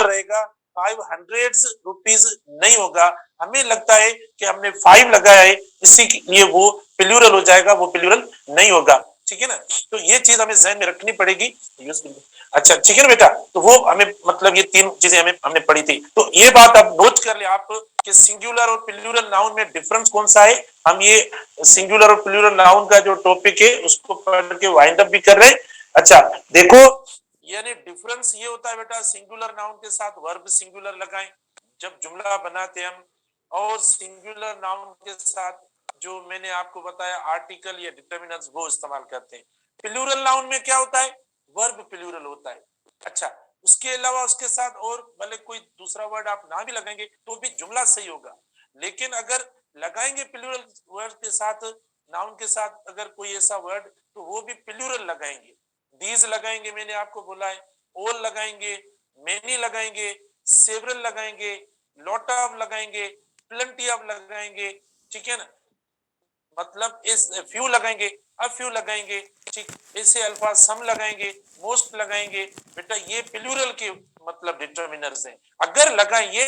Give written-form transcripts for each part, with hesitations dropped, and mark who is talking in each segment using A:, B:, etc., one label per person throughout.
A: Number रहेगा, 500 rupees नहीं होगा। हमें लगता है कि हमने 5 लगाया है, इसी लिए वो प्लूरल हो जाएगा, वो प्लूरल नहीं होगा। ठीक है ना, तो ये चीज हमें ध्यान में रखनी पड़ेगी। अच्छा ठीक है ना बेटा, तो वो हमें मतलब ये 3 चीजें हमने पढ़ी थी। तो ये बात अब नोट कर ले आप कि सिंगुलर और प्लूरल नाउन में डिफरेंस कौन सा है। हम ये सिंगुलर और प्लूरल नाउन का जो टॉपिक है उसको पढ़ के वाइंड अप भी कर रहे हैं। अच्छा देखो, यानी डिफरेंस ये होता है बेटा, सिंगुलर नाउन के साथ वर्ब सिंगुलर लगाएं जब जुमला बनाते हम, और सिंगुलर नाउन के साथ जो मैंने आपको बताया आर्टिकल या डिटरमिनर्स वो इस्तेमाल करते हैं। प्लूरल नाउन में क्या होता है, वर्ब प्लूरल होता है। अच्छा, उसके अलावा उसके साथ और भले कोई दूसरा वर्ड आप ना भी लगाएंगे तो भी जुमला सही होगा, लेकिन अगर लगाएंगे प्लूरल वर्ड के साथ, नाउन के साथ अगर कोई ऐसा वर्ड, तो वो भी प्लूरल लगाएंगे। दीज लगाएंगे, मैंने आपको बोला है, ऑल लगाएंगे, मेनी लगाएंगे, सेवरल लगाएंगे, लॉट ऑफ लगाएंगे, प्लेंटी ऑफ लगाएंगे। ठीक है ना, मतलब इस फ्यू लगाएंगे, अ फ्यू लगाएंगे, ठीक, ऐसे अल्फाज सम लगाएंगे, मोस्ट लगाएंगे। बेटा ये प्लूरल के मतलब डिटरमिनर्स हैं। अगर लगाएं ये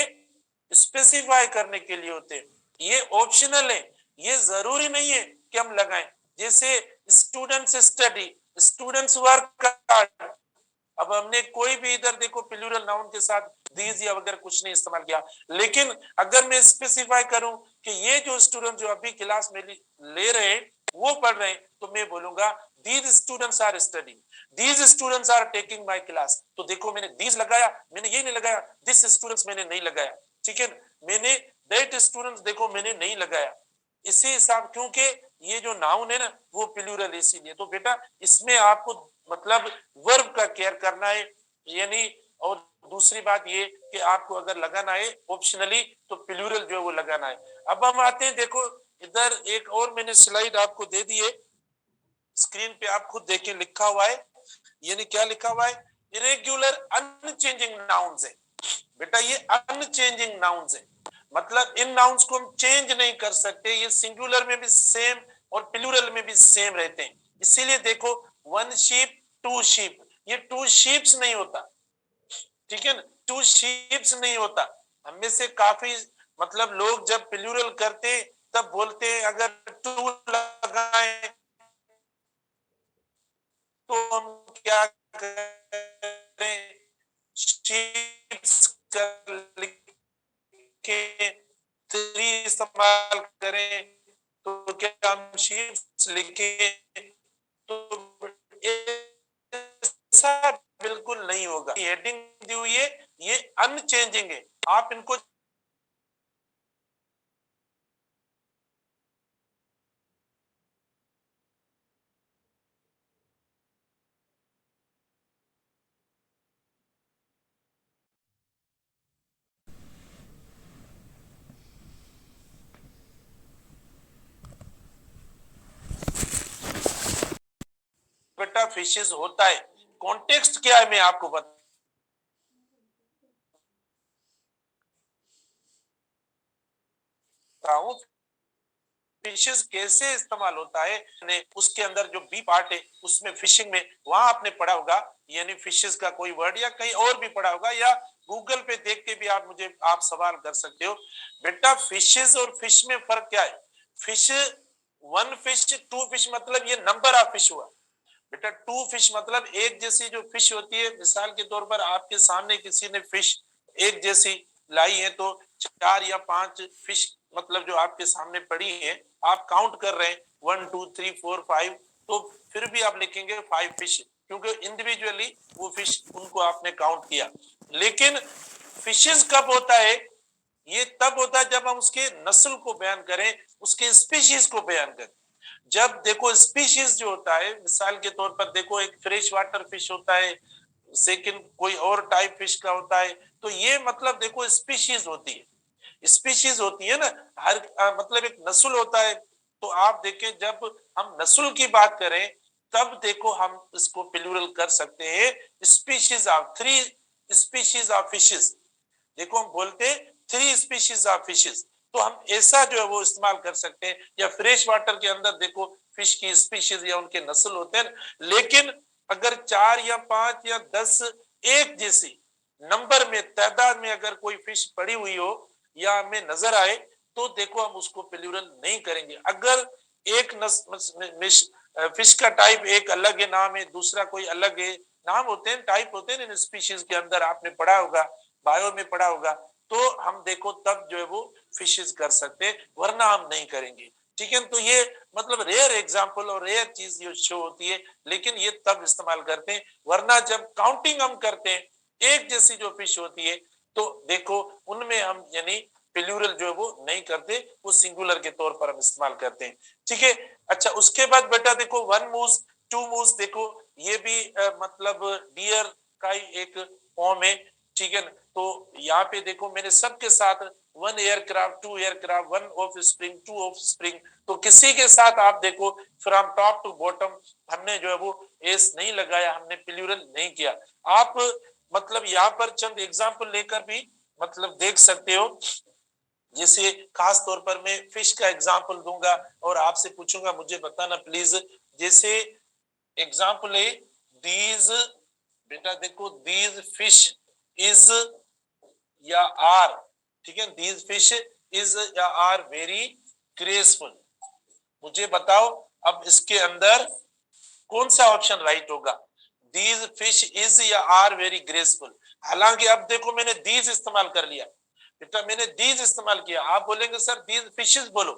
A: स्पेसिफाई करने के लिए होते हैं, ये ऑप्शनल है, ये जरूरी नहीं है कि हम लगाएं। जैसे students study, students work hard, अब हमने कोई भी इधर देखो प्लूरल नाउन के साथ दीज या वगैरह कुछ नहीं इस्तेमाल किया, लेकिन अगर मैं स्पेसिफाई करूं कि ये जो स्टूडेंट जो अभी क्लास में ले रहे हैं वो पढ़ रहे हैं, तो मैं बोलूंगा these students are studying, these students are taking my class. तो देखो मैंने दीज लगाया, मैंने ये नहीं लगाया दिस स्टूडेंट्स, मैंने नहीं लगाया। ठीक है, मैंने दैट स्टूडेंट्स देखो मैंने नहीं लगाया। इसी हिसाब, क्योंकि ये जो नाउन है ना वो प्लूरल, इसीलिए। तो बेटा इसमें आपको मतलब वर्ब का केयर करना है, यानी, और दूसरी बात ये कि आपको अगर लगाना है ऑप्शनली तो प्लूरल जो है वो लगाना है। अब हम आते हैं, देखो इधर एक और मैंने स्लाइड आपको दे दी है, स्क्रीन पे आप खुद देखें, लिखा हुआ है, यानी क्या लिखा हुआ है, इरेग्युलर अनचेंजिंग नाउन्स है। बेटा ये अनचेंजिंग नाउन्स है, मतलब इन नाउन्स को हम चेंज नहीं कर सकते, ये सिंगुलर में भी सेम और प्लूरल में भी सेम रहते हैं। इसीलिए देखो, वन शीप, टू शीप, ये टू शीप्स नहीं होता। ठीक है ना, टू शीप्स नहीं होता। हम में से काफी मतलब लोग जब प्लूरल करते तब बोलते हैं अगर टू लगाएं तो हम क्या करें, शीप्स कर लिखे, थ्री इस्तेमाल करें तो क्या हम शीप्स लिखें, तो ऐसा बिल्कुल नहीं होगा। हेडिंग दी हुई है, ये अनचेंजिंग है, आप इनको बेटा फिशेस होता है, कॉन्टेक्स्ट क्या है मैं आपको बताता हूं। फिशेस कैसे इस्तेमाल होता है, ने उसके अंदर जो बी पार्ट है उसमें फिशिंग में वहां आपने पढ़ा होगा, यानी फिशेस का कोई वर्ड या कहीं और भी पढ़ा होगा, या गूगल पे देख के भी आप मुझे आप सवाल कर सकते हो। बेटा फिशेस और फिश में फर्क क्या है, fish, one fish, two fish मतलब ये नंबर ऑफ फिश हुआ। बेटा टू फिश मतलब एक जैसी जो फिश होती है, मिसाल के तौर पर आपके सामने किसी ने फिश एक जैसी लाई है, तो 4 या 5 फिश मतलब जो आपके सामने पड़ी है, आप काउंट कर रहे हैं 1 2 3 4 5, तो फिर भी आप लिखेंगे 5 फिश, क्योंकि इंडिविजुअली वो फिश उनको आपने काउंट किया। लेकिन फिशेस कब होता है, ये तब होता है जब हम उसके नस्ल को बयान करें, उसके स्पीशीज को बयान करें। जब देखो स्पीशीज जो होता है, मिसाल के तौर पर देखो एक फ्रेश वाटर फिश होता है, सेकंड कोई और टाइप फिश का होता है, तो ये मतलब देखो स्पीशीज होती है, स्पीशीज होती है ना, हर मतलब एक नस्ल होता है। तो आप देखें जब हम नस्ल की बात करें तब देखो हम इसको प्लूरल कर सकते हैं, species of, 3 species of fishes. देखो हम बोलते हैं 3 स्पीशीज ऑफ फिशेस, तो हम ऐसा जो है वो इस्तेमाल कर सकते हैं। या फ्रेश वाटर के अंदर देखो फिश की स्पीशीज या उनके नस्ल होते हैं, लेकिन अगर 4 या 5 या 10 एक जैसी नंबर में, तादाद में अगर कोई फिश पड़ी हुई हो या हमें नजर आए तो देखो हम उसको प्लूरल नहीं करेंगे। अगर एक फिश का टाइप एक अलग है, नाम है, दूसरा कोई अलग है, नाम होते हैं, टाइप होते हैं इन स्पीशीज के अंदर, आपने पढ़ा होगा, बायो में पढ़ा होगा, तो हम देखो तब जो है वो फिशेज कर सकते हैं, वरना हम नहीं करेंगे। ठीक है, तो ये मतलब रेयर एग्जांपल और रेयर चीज ये शो होती है, लेकिन ये तब इस्तेमाल करते हैं, वरना जब काउंटिंग हम करते हैं एक जैसी जो फिश होती है तो देखो उनमें हम यानी प्लूरल जो है वो नहीं करते, वो सिंगुलर के तौर पर हम इस्तेमाल करते हैं। ठीक है, अच्छा उसके बाद बेटा देखो वन मूज, टू मूज, देखो ये भी मतलब डियर का ही एक फॉर्म है। ठीक है, तो यहाँ पे देखो मैंने सबके साथ one aircraft, two aircraft, one offspring, two offspring, तो किसी के साथ आप देखो फ्रॉम टॉप टू बॉटम हमने जो है वो एस नहीं लगाया, हमने प्लूरल नहीं किया। आप मतलब यहाँ पर चंद एग्जाम्पल लेकर भी मतलब देख सकते हो, जैसे खास तौर पर मैं फिश का एग्जाम्पल दूंगा और आपसे पूछूंगा मुझे बताना प्लीज। जैसे एग्जाम्पल है दीज, बेटा देखो दीज फिश इज या आर, ठीक है, दीज फिश इज या आर वेरी ग्रेसफुल। मुझे बताओ अब इसके अंदर कौन सा ऑप्शन राइट होगा, दीज फिश इज या आर वेरी ग्रेसफुल। हालांकि अब देखो मैंने दीज इस्तेमाल कर लिया, बेटा मैंने दीज इस्तेमाल किया, आप बोलेंगे सर दीज फिशेस बोलो,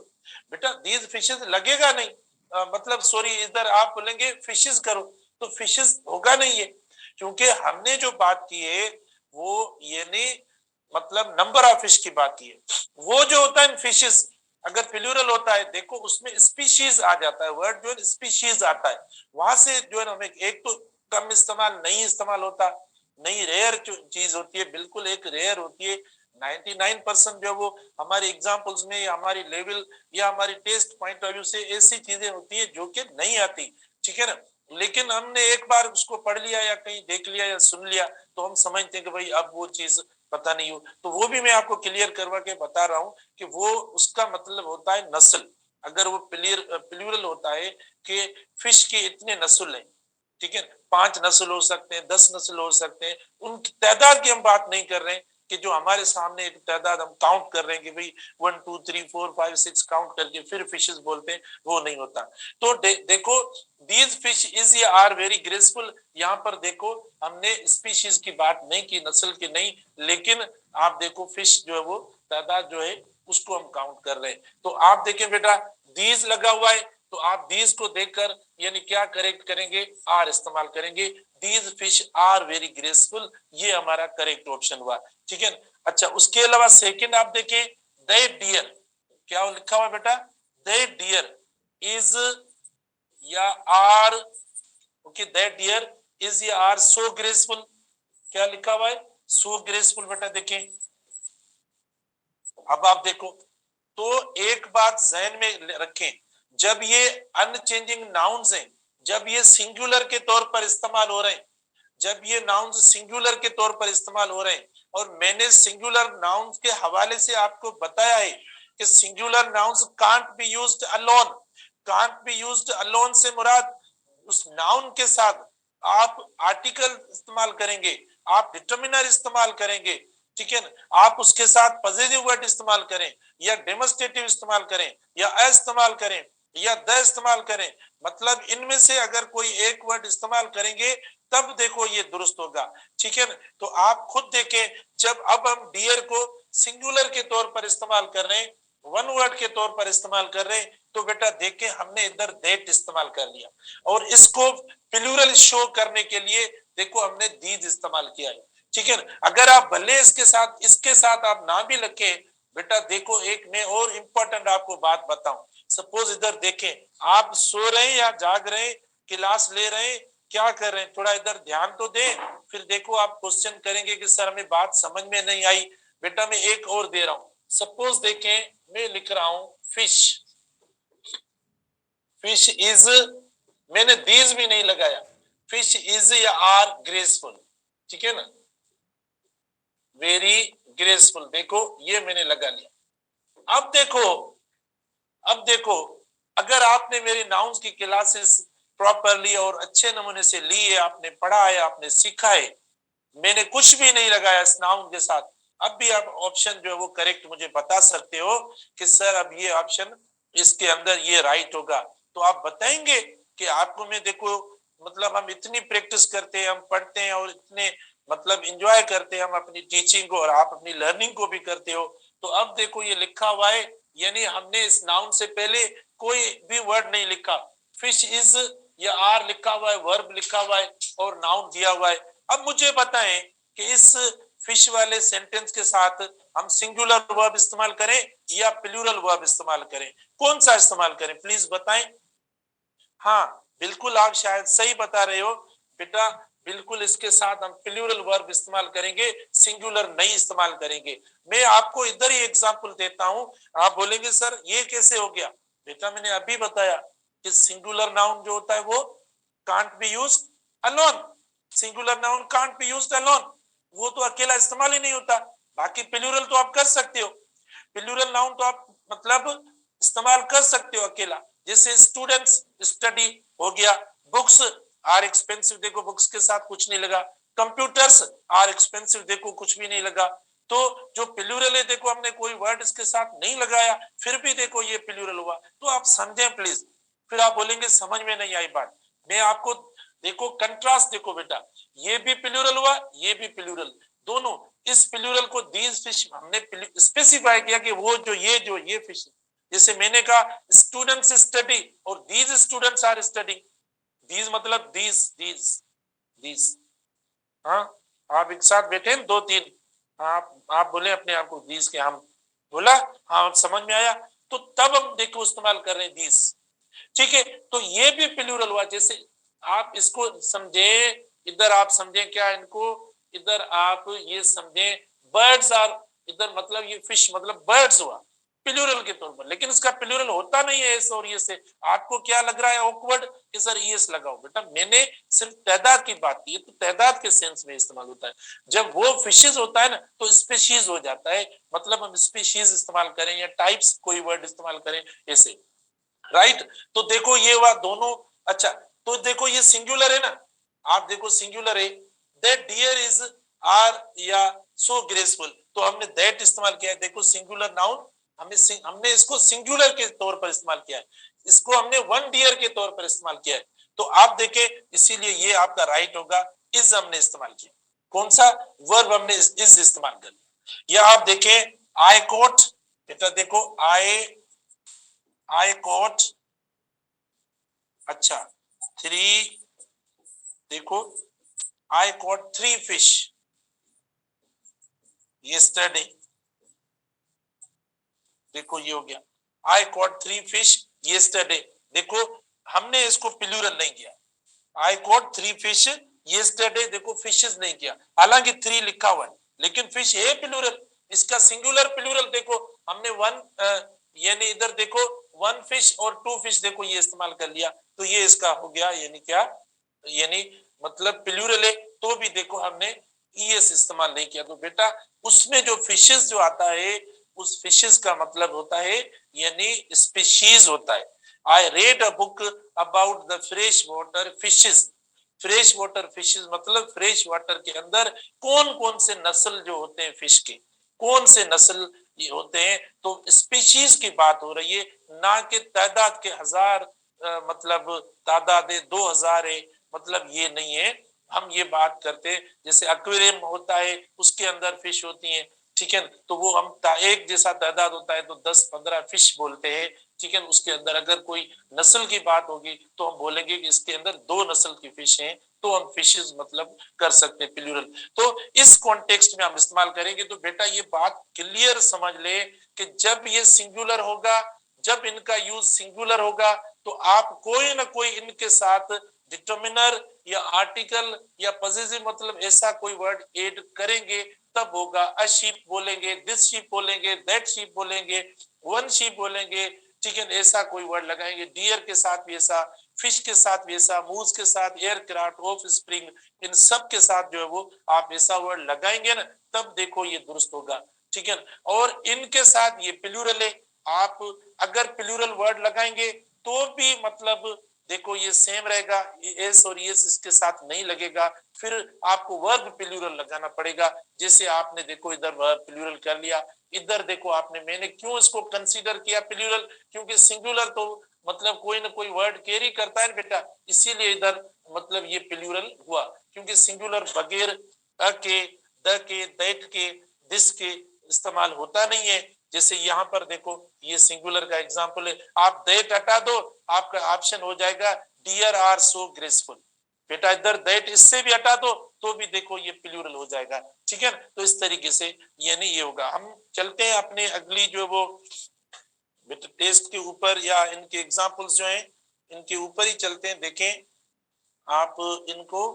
A: बेटा दीज फिशेस लगेगा नहीं, मतलब सॉरी इधर आप बोलेंगे फिशेस करो, तो फिशेस होगा नहीं है, क्योंकि हमने जो बात की है वो ये नहीं मतलब नंबर ऑफ फिश की बात की है। वो जो होता है फिशेस अगर प्लूरल होता है देखो उसमें स्पीशीज आ जाता है, वर्ड जो है स्पीशीज आता है, वहां से जो है ना हमें एक तो कम इस्तेमाल नहीं इस्तेमाल होता, नहीं रेयर चीज होती है, बिल्कुल एक रेयर होती है। 99% जो वो हमारे एग्जाम्पल्स में या हमारी लेवल या हमारी टेस्ट पॉइंट ऑफ व्यू से ऐसी चीजें होती है जो कि नहीं आती। ठीक है ना, लेकिन हमने एक बार उसको पढ़ लिया या कहीं देख लिया या सुन लिया तो हम समझते हैं कि भाई अब वो चीज पता नहीं हो, तो वो भी मैं आपको क्लियर करवा के बता रहा हूँ कि वो उसका मतलब होता है नस्ल। अगर वो प्लूरल होता है कि फिश के इतने नस्ल हैं, ठीक है, 5 नस्ल हो सकते हैं, 10 नस्ल हो सकते हैं, उनकी तादाद की हम बात नहीं कर रहे हैं कि जो हमारे सामने एक तादाद हम काउंट कर रहे हैं कि भाई 1 2 3 4 5 6 काउंट करके फिर फिशेस बोलते हैं, वो नहीं होता। तो देखो दीज फिश इज या आर वेरी ग्रेसफुल, यहाँ पर देखो हमने स्पीशीज की बात नहीं की, नस्ल की नहीं, लेकिन आप देखो फिश जो है वो तादाद जो है उसको हम काउंट कर रहे हैं। तो आप देखें बेटा दीज लगा हुआ है तो आप दीज को देखकर यानी क्या करेक्ट करेंगे, आर इस्तेमाल करेंगे, these fish are very graceful, ये हमारा करेक्ट ऑप्शन हुआ। ठीक है, अच्छा उसके अलावा सेकंड आप देखें दे डियर, क्या लिखा हुआ बेटा, दे डियर इज या are, okay that deer is या आर सो ग्रेसफुल, क्या लिखा हुआ है, सो ग्रेसफुल, बेटा देखें। अब आप देखो तो एक बात जहन में रखें, जब ये अनचेंजिंग नाउन्स हैं, जब ये सिंगुलर के तौर पर इस्तेमाल हो रहे हैं, जब ये नाउन्स सिंगुलर के तौर पर इस्तेमाल हो रहे हैं, और मैंने सिंगुलर नाउन्स के हवाले से आपको बताया है कि singular nouns can't be used alone, can't be used alone से मुराद उस नाउन के साथ आप आर्टिकल इस्तेमाल करेंगे, आप डिटर्मिनर इस्तेमाल करेंगे, ठीक है ना, आप उसके साथ पॉजिटिव वर्ड इस्तेमाल करें या डेमोस्ट्रेटिव इस्तेमाल करें या अ इस्तेमाल करें या द इस्तेमाल करें, मतलब इनमें से अगर कोई एक वर्ड इस्तेमाल करेंगे तब देखो ये दुरुस्त होगा। ठीक है ना, तो आप खुद देखें जब अब हम डियर को सिंगुलर के तौर पर इस्तेमाल कर रहे हैं, वन वर्ड के तौर पर इस्तेमाल कर रहे हैं, तो बेटा देखें हमने इधर दैट इस्तेमाल कर लिया, और इसको प्लूरल शो करने के लिए देखो हमने दीज इस्तेमाल किया है। ठीक है ना, अगर आप भले इसके साथ आप ना भी लिखे, बेटा देखो एक मैं और इम्पोर्टेंट आपको बात बताऊं, सपोज इधर देखें आप सो रहे हैं या जाग रहे हैं, क्लास ले रहे हैं, क्या कर रहे हैं, थोड़ा इधर ध्यान तो दें, फिर देखो आप क्वेश्चन करेंगे कि सर हमें बात समझ में नहीं आई। बेटा मैं एक और दे रहा हूं, सपोज देखें मैं लिख रहा हूं फिश, फिश इज, मैंने दीज भी नहीं लगाया, फिश इज या आर ग्रेसफुल, ठीक है ना, वेरी ग्रेसफुल, देखो ये मैंने लगा लिया। अब देखो अगर आपने मेरी नाउन्स की क्लासेस प्रॉपरली और अच्छे नमूने से ली है, आपने पढ़ा है, आपने सीखा है, मैंने कुछ भी नहीं लगाया इस नाउन के साथ। अब भी आप ऑप्शन जो है वो करेक्ट मुझे बता सकते हो कि सर अब ये ऑप्शन इसके अंदर ये राइट होगा, तो आप बताएंगे कि आपको मैं देखो मतलब हम इतनी प्रैक्टिस करते हैं, हम पढ़ते हैं और इतने मतलब एंजॉय करते हैं हम अपनी टीचिंग को, और आप अपनी लर्निंग को भी करते हो। तो अब देखो ये लिखा हुआ है, यानी हमने इस नाउन से पहले कोई भी वर्ड नहीं लिखा। फिश इज या आर लिखा हुआ है, वर्ब लिखा हुआ है और नाउन दिया हुआ है। अब मुझे बताएं कि इस फिश वाले सेंटेंस के साथ हम सिंगुलर वर्ब इस्तेमाल करें या प्लूरल वर्ब इस्तेमाल करें, कौन सा इस्तेमाल करें, प्लीज बताएं। हाँ बिल्कुल, आप शायद सही बता रहे हो बेटा, बिल्कुल इसके साथ हम प्लूरल वर्ब इस्तेमाल करेंगे, सिंगुलर नहीं इस्तेमाल करेंगे। मैं आपको इधर ही एग्जांपल देता हूं, आप बोलेंगे सर ये कैसे हो गया। बेटा मैंने अभी बताया कि सिंगुलर नाउन जो होता है वो can't be used alone, singular noun can't be used alone, वो तो अकेला इस्तेमाल ही नहीं होता। बाकी प्लूरल तो आप कर सकते हो, प्लूरल नाउन तो आप मतलब इस्तेमाल कर सकते हो अकेला, जैसे स्टूडेंट्स स्टडी हो गया, बुक्स आर एक्सपेंसिव, देखो बुक्स के साथ कुछ नहीं लगा, कंप्यूटर्स आर एक्सपेंसिव, देखो कुछ भी नहीं लगा। तो जो प्लूरल है देखो हमने कोई वर्ड इसके साथ नहीं लगाया, फिर भी देखो ये प्लूरल हुआ। तो आप समझें प्लीज, फिर आप बोलेंगे समझ में नहीं आई बात। मैं आपको देखो कंट्रास्ट देखो बेटा, ये भी प्लूरल हुआ, ये भी प्लूरल, दोनों। इस प्लूरल को दीज फिश हमने स्पेसिफाई किया कि वो जो ये फिश, जैसे मैंने कहा स्टूडेंट्स स्टडी और these students are studying, these मतलब दीज। हाँ आप एक साथ बैठे हैं दो तीन, आप बोले अपने आप को दीज के, हम बोला हाँ समझ में आया, तो तब हम देखो इस्तेमाल कर रहे हैं दीज। ठीक है, तो ये भी प्लूरल हुआ। जैसे आप इसको समझे, इधर आप समझे क्या इनको, इधर आप ये समझे बर्ड्स आर, इधर मतलब ये फिश मतलब बर्ड्स हुआ प्लूरल के तौर पर, लेकिन इसका प्लूरल होता नहीं है एस और ये से। आपको क्या लग रहा है ऑकवर्ड कि सर ईएस लगाओ, बेटा मैंने सिर्फ तादाद की बात की है, तो तादाद के सेंस में इस्तेमाल होता है। जब वो फिशेज होता है ना तो स्पीशीज हो जाता है, मतलब हम स्पीशीज इस्तेमाल करें या टाइप्स कोई वर्ड इस्तेमाल करें ऐसे, राइट। तो देखो ये हुआ दोनों। अच्छा तो देखो ये सिंगुलर है ना, आप देखो सिंगुलर है, दैट डियर इज आर या सो ग्रेसफुल, तो हमने दैट इस्तेमाल किया है। देखो सिंगुलर नाउन हमने इसको सिंगुलर के तौर पर इस्तेमाल किया है, इसको हमने वन डियर के तौर पर इस्तेमाल किया है। तो आप देखें इसीलिए ये आपका राइट होगा, इज हमने इस्तेमाल किया, कौन सा वर्ब हमने इज इस्तेमाल कर लिया। या आप देखें आई कोट, बेटा देखो आई कोट, अच्छा थ्री, देखो आई कॉट थ्री फिश yesterday, देखो ये हो गया आई कॉट थ्री फिश yesterday। देखो हमने इसको प्लूरल नहीं किया, आई कॉट थ्री फिश yesterday, देखो फिशेस नहीं किया, हालांकि थ्री लिखा हुआ है लेकिन फिश है प्लूरल। इसका सिंगुलर प्लूरल देखो हमने वन यानी इधर देखो वन फिश और टू फिश, देखो ये इस्तेमाल कर लिया, तो ये इसका हो गया यानी क्या, यानी मतलब प्लूरल है तो भी देखो हमने ईएस इस्तेमाल नहीं किया। तो बेटा उसमें जो फिशेस जो आता है उस फिशेस का मतलब होता है यानी स्पीशीज होता है। I read a book about the fresh water fishes, fresh water fishes मतलब फ्रेश वाटर के अंदर कौन कौन से नस्ल जो होते हैं फिश के, कौन से नस्ल ये होते हैं, तो स्पीशीज की बात हो रही है, ना कि तादाद के हजार मतलब तादाद 2000 है, मतलब ये नहीं है। हम ये बात करते हैं जैसे एक्वेरियम होता है उसके अंदर फिश होती हैं, ठीक है, तो वो हम एक जैसा तादाद होता है तो 10-15 फिश बोलते हैं, ठीक है। उसके अंदर अगर कोई नस्ल की बात होगी तो हम बोलेंगे कि इसके अंदर 2 नस्ल की फिश हैं, तो हम फिशेस मतलब कर सकते हैं प्लूरल। तो इस कॉन्टेक्स्ट में हम इस्तेमाल करेंगे। तो बेटा ये बात क्लियर समझ ले कि जब ये सिंगुलर होगा, जब इनका यूज सिंगुलर होगा तो आप कोई ना कोई इनके साथ डिटर्मिनर या आर्टिकल या पॉजिटिव मतलब ऐसा कोई वर्ड ऐड करेंगे, तब होगा। अ शीप बोलेंगे, दिस शीप बोलेंगे, दैट शीप बोलेंगे, वन शीप बोलेंगे, ठीक है, ऐसा कोई वर्ड लगाएंगे। डियर के साथ भी ऐसा, फिश के साथ भी ऐसा, मूज के साथ, एयरक्राफ्ट, ऑफ स्प्रिंग, इन सब के साथ जो है वो आप ऐसा वर्ड लगाएंगे ना, तब देखो ये दुरुस्त होगा, ठीक है। और इनके साथ ये प्लूरल है, आप अगर प्लूरल वर्ड लगाएंगे तो भी मतलब देखो ये सेम रहेगा, एस और एस इसके साथ नहीं लगेगा, फिर आपको वर्ब प्लूरल लगाना पड़ेगा। जैसे आपने देखो इधर वर्ब प्लूरल कर लिया, इधर देखो आपने, मैंने क्यों इसको कंसीडर किया प्लूरल, क्योंकि सिंगुलर तो मतलब कोई ना कोई वर्ड कैरी करता है बेटा, इसीलिए इधर मतलब ये प्लूरल हुआ, क्योंकि सिंगुलर बगैर अ के, द के, दैट के, दिस के इस्तेमाल होता नहीं है। जैसे यहाँ पर देखो ये सिंगुलर का एग्जांपल है, आप दैट हटा दो, आपका ऑप्शन हो जाएगा डियर आर सो ग्रेसफुल। बेटा इधर दैट इससे भी हटा दो तो भी देखो ये प्लूरल हो जाएगा, ठीक है। तो इस तरीके से यानी ये होगा। हम चलते हैं अपने अगली जो वो बेटा टेस्ट के ऊपर, या इनके एग्जांपल्स जो हैं इनके ऊपर ही चलते हैं। देखें आप इनको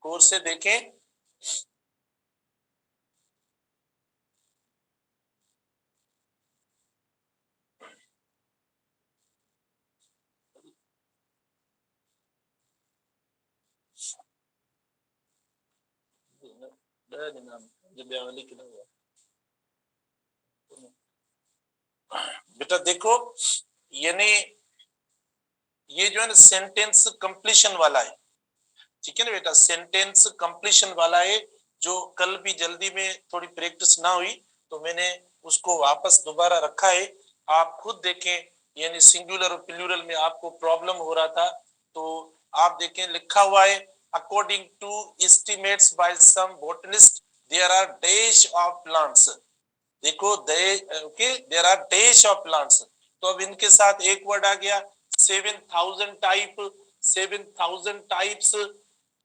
A: कोर्स से देखें। बेटा देखो यानी ये जो है ना सेंटेंस कंप्लीशन वाला है, ठीक है ना बेटा, सेंटेंस कंप्लीशन वाला है, जो कल भी जल्दी में थोड़ी प्रैक्टिस ना हुई तो मैंने उसको वापस दोबारा रखा है। आप खुद देखें, यानी सिंगुलर और प्लूरल में आपको प्रॉब्लम हो रहा था, तो आप देखें लिखा हुआ है according to estimates by some botanist there are dash of plants. देखो दे okay there are dash of plants, तो अब इनके साथ एक वर्ड आ गया 7000 type, 7000 types,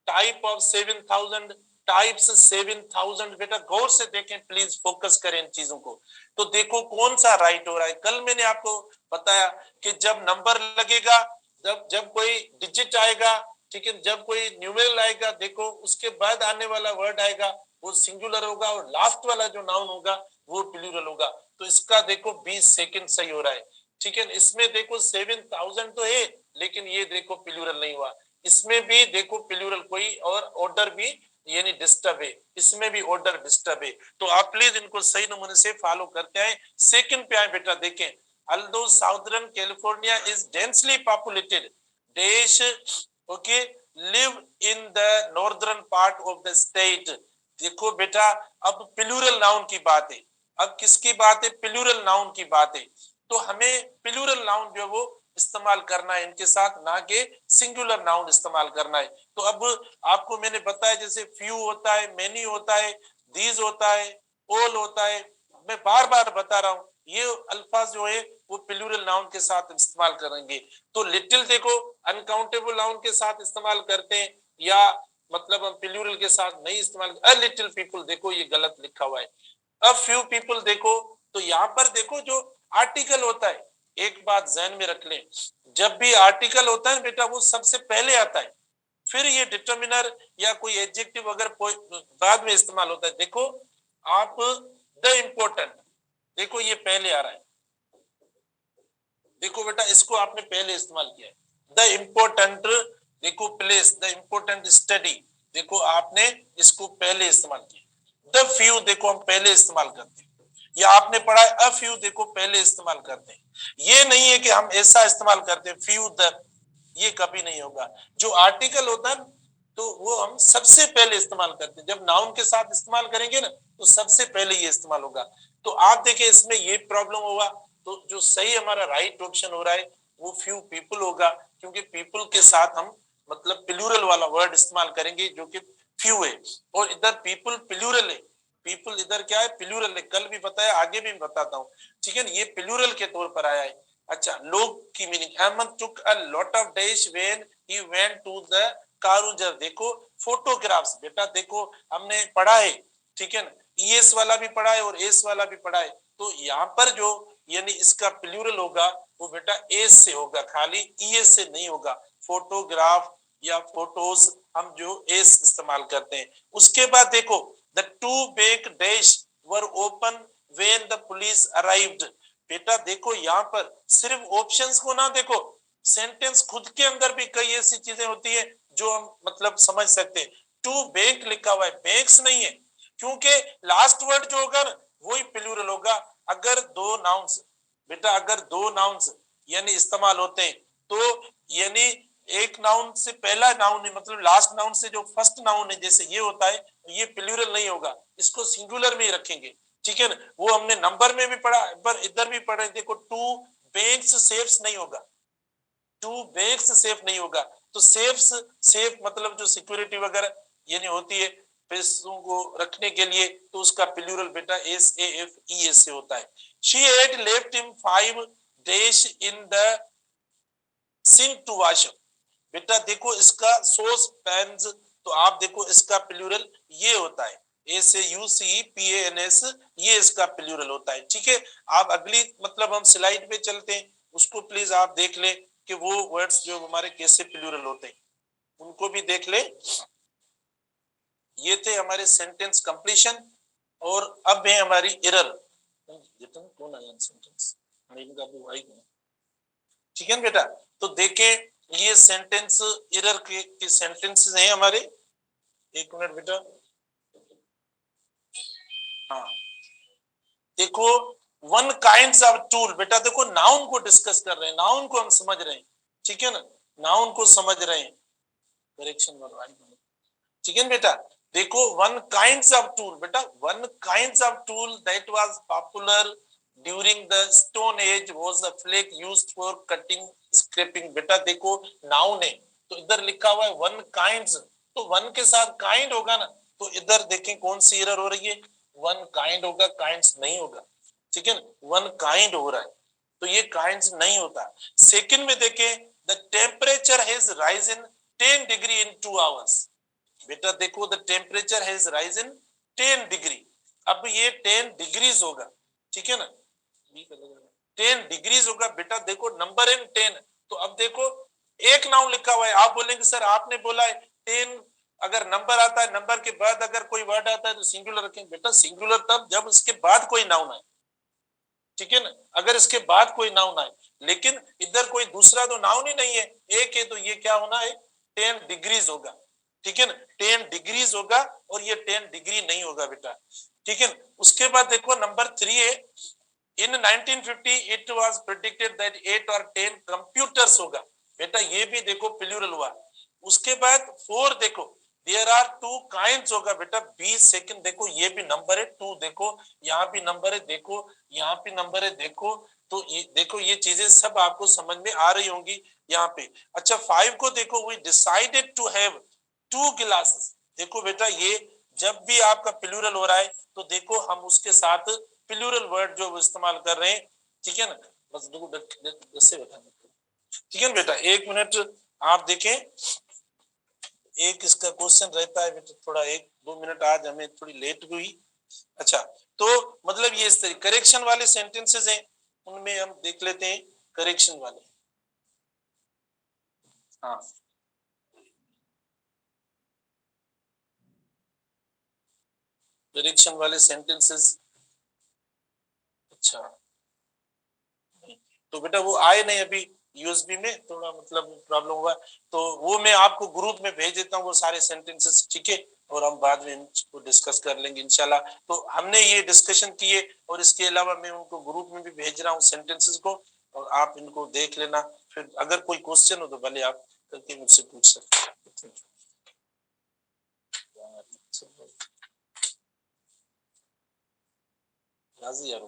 A: type of 7000 types 7000। बेटा गौर से देखें प्लीज, फोकस करें इन चीजों को। तो देखो कौन सा राइट हो रहा है। कल मैंने आपको बताया कि जब नंबर लगेगा, जब जब कोई डिजिट आएगा, ठीक है, जब कोई न्यूमेरल आएगा, देखो उसके बाद आने वाला वर्ड आएगा वो सिंगुलर होगा, और लास्ट वाला जो नाउन होगा वो प्लूरल होगा। तो इसका देखो 20 सेकंड सही हो रहा है, ठीक है। इसमें देखो 7000 तो है, लेकिन ये देखो प्लूरल नहीं हुआ। इसमें भी देखो प्लूरल कोई और ऑर्डर भी यानी डिस्टर्ब है, इसमें भी ऑर्डर डिस्टर्ब है। तो आप प्लीज इनको सही नमूने से फॉलो करते हैं। सेकंड पे आए बेटा, देखें although southern California is densely populated dash okay live in the northern part of the state। देखो बेटा अब प्लूरल नाउन की बात है, अब किसकी बात है, प्लूरल नाउन की बात है। तो हमें प्लूरल नाउन जो वो इस्तेमाल करना है इनके साथ, ना कि सिंगुलर नाउन इस्तेमाल करना है। तो अब आपको मैंने बताया जैसे फ्यू होता है, मेनी होता है, दीज होता है, ऑल होता है। मैं बार बार बता रहा हूँ ये अल्फाज जो है वो प्लूरल नाउन के साथ इस्तेमाल करेंगे। तो लिटिल देखो अनकाउंटेबल नाउन के साथ इस्तेमाल करते हैं, या मतलब हम प्लूरल के साथ नहीं इस्तेमाल। अ लिटिल पीपल देखो ये गलत लिखा हुआ है। अ फ्यू पीपल देखो, तो यहाँ पर देखो जो आर्टिकल होता है, एक बात ध्यान में रख लें, जब भी आर्टिकल होता है बेटा वो सबसे पहले आता है, फिर ये डिटर्मिनर या कोई एडजेक्टिव अगर बाद में इस्तेमाल होता है। देखो आप द इम्पोर्टेंट, देखो ये पहले आ रहा है, देखो बेटा इसको आपने पहले इस्तेमाल किया है। द इम्पोर्टेंट देखो प्लेस, द इम्पोर्टेंट स्टडी, देखो आपने इसको पहले इस्तेमाल किया। द फ्यू देखो हम पहले इस्तेमाल करते हैं, या आपने पढ़ा है अ फ्यू देखो पहले इस्तेमाल करते हैं। ये नहीं है कि हम ऐसा इस्तेमाल करते हैं फ्यू द, ये कभी नहीं होगा। जो आर्टिकल होता है तो वो हम सबसे पहले इस्तेमाल करते हैं, जब नाउन के साथ इस्तेमाल करेंगे ना तो सबसे पहले ये इस्तेमाल होगा। तो आप देखिए इसमें ये प्रॉब्लम होगा, तो जो सही हमारा राइट ऑप्शन हो रहा है वो फ्यू पीपल होगा, क्योंकि पीपल के साथ हम मतलब प्लूरल वाला वर्ड इस्तेमाल करेंगे जो कि फ्यू है, और इधर पीपल प्लूरल है, पीपल इधर क्या है प्लूरल है, कल भी बताया आगे भी बताता हूँ, ठीक है। ये प्लूरल के तौर पर आया है। अच्छा लोग की meaning, Ahmad took a lot of days when he went to the कारूंजर, देखो फोटोग्राफ्स, बेटा देखो हमने पढ़ा है, ठीक है ना, ईएस वाला भी पढ़ा है और एस वाला भी पढ़ा है। तो यहाँ पर जो यानी इसका प्लूरल होगा वो बेटा एस से होगा, खाली ईएस से नहीं होगा। फोटोग्राफ या फोटोज हम जो एस इस्तेमाल करते हैं। उसके बाद देखो the two bank dash were open when the police arrived. बेटा देखो यहाँ पर सिर्फ ऑप्शंस को ना देखो, सेंटेंस खुद के अंदर भी कई ऐसी चीजें होती है जो हम मतलब समझ सकते हैं। टू बैंक लिखा हुआ है, बैंक्स नहीं है, क्योंकि लास्ट वर्ड जो होगा ना वही प्लूरल होगा। अगर दो नाउन्स बेटा, अगर दो नाउन्स यानी इस्तेमाल होते हैं तो यानी एक नाउन से पहला नाउन है, मतलब लास्ट नाउन से जो फर्स्ट नाउन है जैसे ये होता है, ये प्लूरल नहीं होगा, इसको सिंगुलर में ही रखेंगे, ठीक है ना। वो हमने नंबर में भी पढ़ा, पर इधर भी पढ़े, देखो टू बैंक्स सेफ्स नहीं होगा, टू बैंक्स सेफ नहीं होगा, तो सेफ्स, सेफ मतलब जो सिक्योरिटी वगैरह यानी होती है पैसों को रखने के लिए, तो उसका प्लूरल बेटा SAFE से होता है। She had left him 5 days in the sink to wash. बेटा देखो इसका सोर्स पैन्स, तो आप देखो इसका प्लूरल ये होता है SAUCPANS, ये इसका प्लूरल होता है, ठीक है। आप अगली मतलब हम स्लाइड पे चलते हैं, उसको प्लीज आप देख ले कि वो वर्ड्स जो हमारे कैसे प्लूरल होते हैं, उनको भी देख ले। ये थे हमारे सेंटेंस कंप्लीशन, और अब है हमारी एरर। कौन आया सेंटेंस, ठीक है बेटा। तो देखे ये सेंटेंस एरर के सेंटेंसेस हैं हमारे। एक मिनट बेटा, हाँ देखो वन काइंड्स ऑफ टूल, बेटा देखो नाउन को डिस्कस कर रहे हैं, नाउन को हम समझ रहे हैं, ठीक है ना, नाउन को समझ रहे हैं। करेक्शन ठीक है बेटा। देखो वन काइंड्स ऑफ टूल, बेटा one kinds of tool that was popular during the stone age was a flake used for cutting scraping. बेटा देखो नाउन है, तो इधर लिखा हुआ है वन काइंड्स, तो वन के साथ काइंड होगा ना, तो इधर देखें कौन सी एरर हो रही है, वन काइंड होगा, काइंड्स नहीं होगा, ठीक है ना, वन काइंड हो रहा है, तो ये काइंड्स नहीं होता। सेकंड में देखें the temperature has risen 10 degree in 2 hours. बेटा देखो the temperature has risen 10 degree, अब ये 10 डिग्रीज होगा, ठीक है ना, 10 डिग्रीज होगा। बेटा देखो नंबर इन 10, तो अब देखो एक नाउन लिखा हुआ है, आप बोलेंगे सर आपने बोला है 10, अगर नंबर आता है नंबर के बाद अगर कोई वर्ड आता है तो सिंगुलर रखेंगे। बेटा सिंगुलर तब जब उसके बाद कोई नाउन आए, ठीक है ना, अगर इसके बाद कोई नाउन आए, लेकिन इधर कोई दूसरा तो नाउन ही नहीं है, एक है, तो ये क्या होना है 10 डिग्रीज होगा, ठीक है ना, 10 डिग्रीज होगा, और ये 10 डिग्री नहीं होगा बेटा, ठीक है ना। उसके बाद देखो नंबर 3 है इन 1950 इट वाज प्रेडिक्टेड दैट 8 और 10 कंप्यूटर्स होगा। बेटा ये भी देखो प्लूरल हुआ। उसके बाद 4 देखो देयर आर टू काइंड्स होगा, बेटा 20 सेकंड देखो ये भी नंबर है 2, देखो यहाँ भी नंबर है, देखो यहाँ भी नंबर है, देखो, तो ये देखो ये चीजें सब आपको समझ में आ रही होंगी यहाँ पे। अच्छा 5 को देखो we decided to have 2 glasses. देखो बेटा ये जब भी आपका प्लूरल हो रहा है, तो देखो हम उसके साथ प्लूरल वर्ड जो इस्तेमाल कर रहे हैं, ठीक है ना, बस देखो से बताना, ठीक है ना बेटा। एक मिनट आप देखें, एक इसका क्वेश्चन रहता है बेटा, थोड़ा 1-2 मिनट आज हमें थोड़ी लेट हुई। अच्छा तो मतलब ये इस तरीके करेक्शन वाले सेंटेंसेस हैं, उनमें हम देख लेते हैं करेक्शन वाले। हाँ करेक्शन वाले सेंटेंसेस, अच्छा तो बेटा वो आए नहीं अभी, यूएसबी में थोड़ा मतलब प्रॉब्लम हुआ, तो वो मैं आपको ग्रुप में भेज देता हूँ वो सारे सेंटेंसेस, ठीक है, और हम बाद में इनको डिस्कस कर लेंगे इंशाल्लाह। तो हमने ये डिस्कशन किए, और इसके अलावा मैं उनको ग्रुप में भी भेज रहा हूँ सेंटेंसेस को, और आप इनको देख लेना, फिर अगर कोई क्वेश्चन हो तो भले आप करके मुझसे पूछ सकते हैं। राजी यार